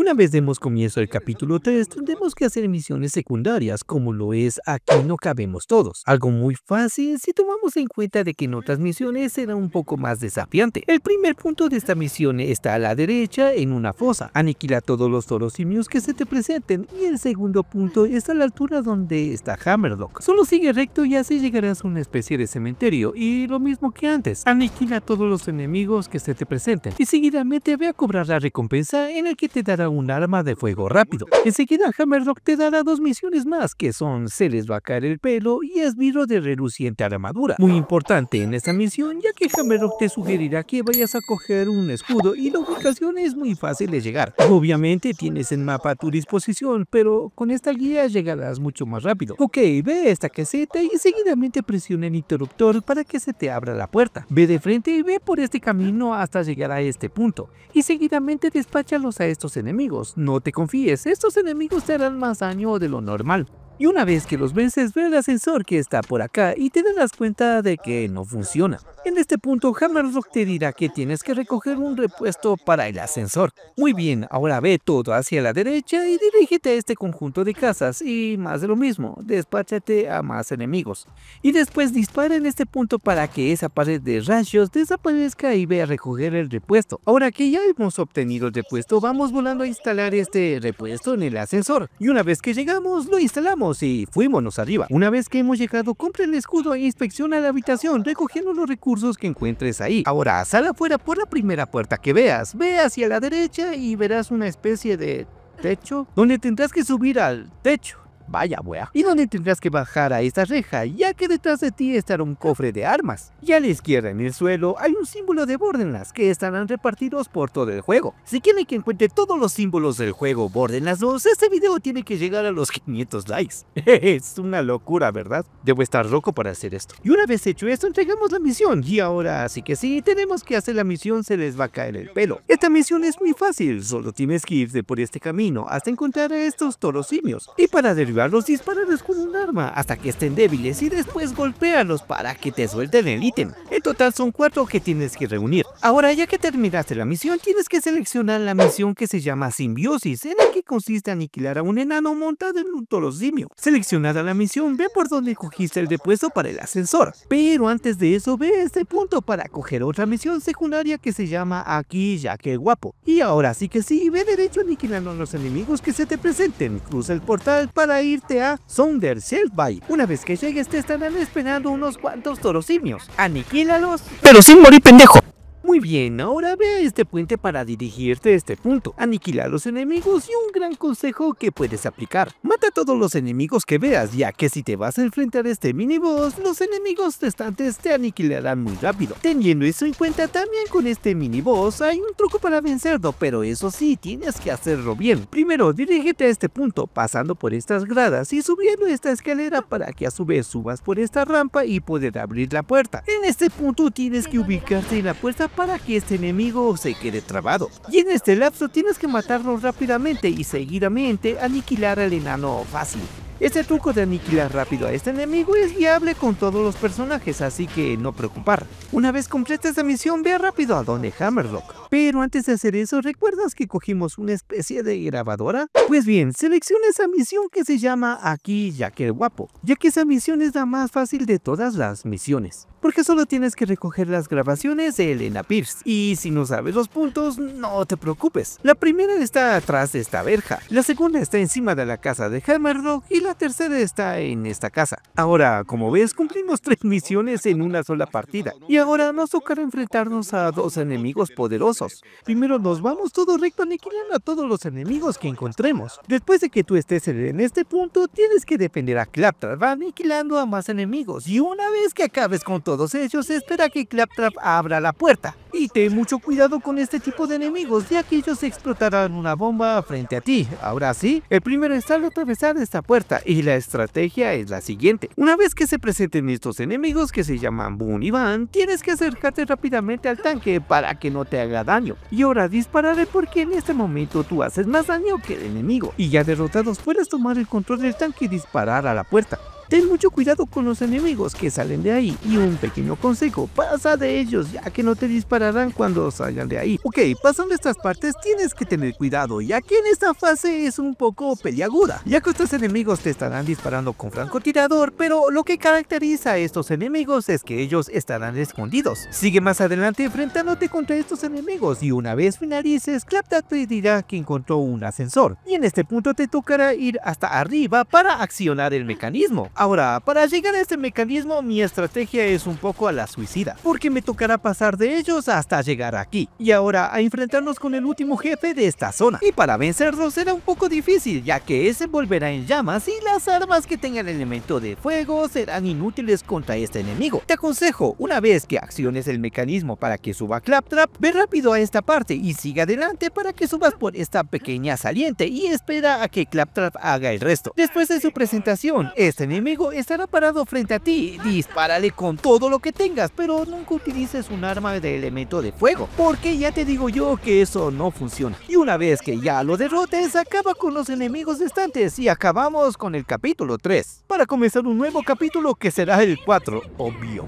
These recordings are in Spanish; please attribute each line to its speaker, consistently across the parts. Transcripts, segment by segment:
Speaker 1: Una vez demos comienzo el capítulo 3, tendremos que hacer misiones secundarias, como lo es Aquí no cabemos todos. Algo muy fácil si tomamos en cuenta de que en otras misiones será un poco más desafiante. El primer punto de esta misión está a la derecha en una fosa. Aniquila todos los toros simios que se te presenten. Y el segundo punto está a la altura donde está Hammerlock. Solo sigue recto y así llegarás a una especie de cementerio. Y lo mismo que antes, aniquila todos los enemigos que se te presenten. Y seguidamente ve a cobrar la recompensa en el que te dará un arma de fuego rápido. Enseguida Hammerlock te dará dos misiones más, que son Se les va a caer el pelo y Esbirro de reluciente armadura. Muy importante en esta misión, ya que Hammerlock te sugerirá que vayas a coger un escudo y la ubicación es muy fácil de llegar. Obviamente tienes el mapa a tu disposición, pero con esta guía llegarás mucho más rápido. Ok, ve esta caseta y seguidamente presiona el interruptor para que se te abra la puerta. Ve de frente y ve por este camino hasta llegar a este punto, y seguidamente despáchalos a estos enemigos. No te confíes, estos enemigos te harán más daño de lo normal. Y una vez que los vences, ve el ascensor que está por acá y te darás cuenta de que no funciona. En este punto, Hammerlock te dirá que tienes que recoger un repuesto para el ascensor. Muy bien, ahora ve todo hacia la derecha y dirígete a este conjunto de casas y más de lo mismo, despáchate a más enemigos. Y después dispara en este punto para que esa pared de rayos desaparezca y ve a recoger el repuesto. Ahora que ya hemos obtenido el repuesto, vamos volando a instalar este repuesto en el ascensor. Y una vez que llegamos, lo instalamos y fuímonos arriba. Una vez que hemos llegado, compra el escudo e inspecciona la habitación, recogiendo los recursos que encuentres ahí. Ahora, sal afuera por la primera puerta que veas. Ve hacia la derecha y verás una especie de techo, donde tendrás que subir al techo. Vaya wea. Y donde tendrás que bajar a esta reja, ya que detrás de ti estará un cofre de armas. Y a la izquierda en el suelo hay un símbolo de Borderlands que estarán repartidos por todo el juego. Si quieren que encuentre todos los símbolos del juego Borderlands 2, este video tiene que llegar a los 500 likes. Es una locura, ¿verdad? Debo estar loco para hacer esto. Y una vez hecho esto, entregamos la misión. Y ahora sí que sí, tenemos que hacer la misión Se les va a caer el pelo. Esta misión es muy fácil, solo tienes que irte por este camino hasta encontrar a estos toros simios. Y para derribarlos, dispararles con un arma hasta que estén débiles y después golpéalos para que te suelten el ítem. En total son 4 que tienes que reunir. Ahora, ya que terminaste la misión, tienes que seleccionar la misión que se llama Simbiosis, en la que consiste aniquilar a un enano montado en un toro simio. Seleccionada la misión, ve por donde cogiste el repuesto para el ascensor. Pero antes de eso, ve a este punto para coger otra misión secundaria que se llama Aquí ya que guapo. Y ahora sí que sí, ve derecho aniquilando a los enemigos que se te presenten. Cruza el portal para irte a Sounder Selfby. Una vez que llegues te estarán esperando unos cuantos toros simios. Aniquílalos, pero sin morir, pendejo. Muy bien, ahora ve a este puente para dirigirte a este punto. Aniquila a los enemigos y un gran consejo que puedes aplicar. Mata a todos los enemigos que veas, ya que si te vas a enfrentar a este miniboss, los enemigos restantes te aniquilarán muy rápido. Teniendo eso en cuenta, también con este miniboss hay un truco para vencerlo, pero eso sí, tienes que hacerlo bien. Primero, dirígete a este punto, pasando por estas gradas y subiendo esta escalera para que a su vez subas por esta rampa y poder abrir la puerta. En este punto tienes que ubicarte en la puerta para que este enemigo se quede trabado. Y en este lapso tienes que matarlo rápidamente y seguidamente aniquilar al enano fácil. Este truco de aniquilar rápido a este enemigo es viable con todos los personajes, así que no preocupar. Una vez completa esta misión, ve rápido a donde Hammerlock. Pero antes de hacer eso, ¿recuerdas que cogimos una especie de grabadora? Pues bien, selecciona esa misión que se llama Aquí ya que guapo, ya que esa misión es la más fácil de todas las misiones, porque solo tienes que recoger las grabaciones de Elena Pierce. Y si no sabes los puntos, no te preocupes. La primera está atrás de esta verja, la segunda está encima de la casa de Hammerlock y la tercera está en esta casa. Ahora, como ves, cumplimos 3 misiones en una sola partida. Y ahora nos tocará enfrentarnos a 2 enemigos poderosos. Primero nos vamos todo recto aniquilando a todos los enemigos que encontremos. Después de que tú estés en este punto, tienes que defender a Claptrap aniquilando a más enemigos. Y una vez que acabes con todos ellos, espera que Claptrap abra la puerta. Y ten mucho cuidado con este tipo de enemigos, ya que ellos explotarán una bomba frente a ti. Ahora sí, el primero está al atravesar esta puerta y la estrategia es la siguiente. Una vez que se presenten estos enemigos que se llaman Boone y Van, tienes que acercarte rápidamente al tanque para que no te haga daño. Y ahora dispararé porque en este momento tú haces más daño que el enemigo. Y ya derrotados puedes tomar el control del tanque y disparar a la puerta. Ten mucho cuidado con los enemigos que salen de ahí, y un pequeño consejo, pasa de ellos ya que no te dispararán cuando salgan de ahí. Ok, pasando estas partes tienes que tener cuidado, ya que en esta fase es un poco peliaguda, ya que estos enemigos te estarán disparando con francotirador, pero lo que caracteriza a estos enemigos es que ellos estarán escondidos. Sigue más adelante enfrentándote contra estos enemigos, y una vez finalices, Claptrap te dirá que encontró un ascensor, y en este punto te tocará ir hasta arriba para accionar el mecanismo. Ahora, para llegar a este mecanismo mi estrategia es un poco a la suicida, porque me tocará pasar de ellos hasta llegar aquí, y ahora a enfrentarnos con el último jefe de esta zona, y para vencerlo será un poco difícil, ya que ese volverá en llamas y las armas que tengan elemento de fuego serán inútiles contra este enemigo. Te aconsejo, una vez que acciones el mecanismo para que suba Claptrap, ve rápido a esta parte y sigue adelante para que subas por esta pequeña saliente y espera a que Claptrap haga el resto. Después de su presentación, este enemigo estará parado frente a ti, dispárale con todo lo que tengas, pero nunca utilices un arma de elemento de fuego, porque ya te digo yo que eso no funciona. Y una vez que ya lo derrotes, acaba con los enemigos restantes y acabamos con el capítulo 3, para comenzar un nuevo capítulo que será el 4, obvio.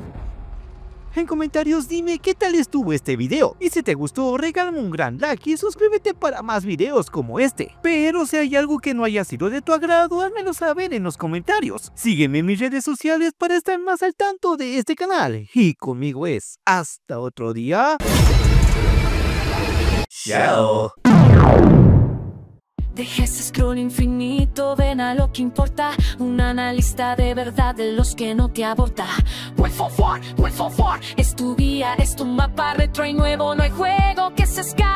Speaker 1: En comentarios dime qué tal estuvo este video, y si te gustó regálame un gran like y suscríbete para más videos como este. Pero si hay algo que no haya sido de tu agrado, házmelo saber en los comentarios. Sígueme en mis redes sociales para estar más al tanto de este canal, y conmigo es hasta otro día. Chao.
Speaker 2: Deja ese scroll infinito, ven a lo que importa. Un analista de verdad de los que no te aborda. Wolf of War, es tu guía, es tu mapa retro y nuevo. No hay juego que se escape.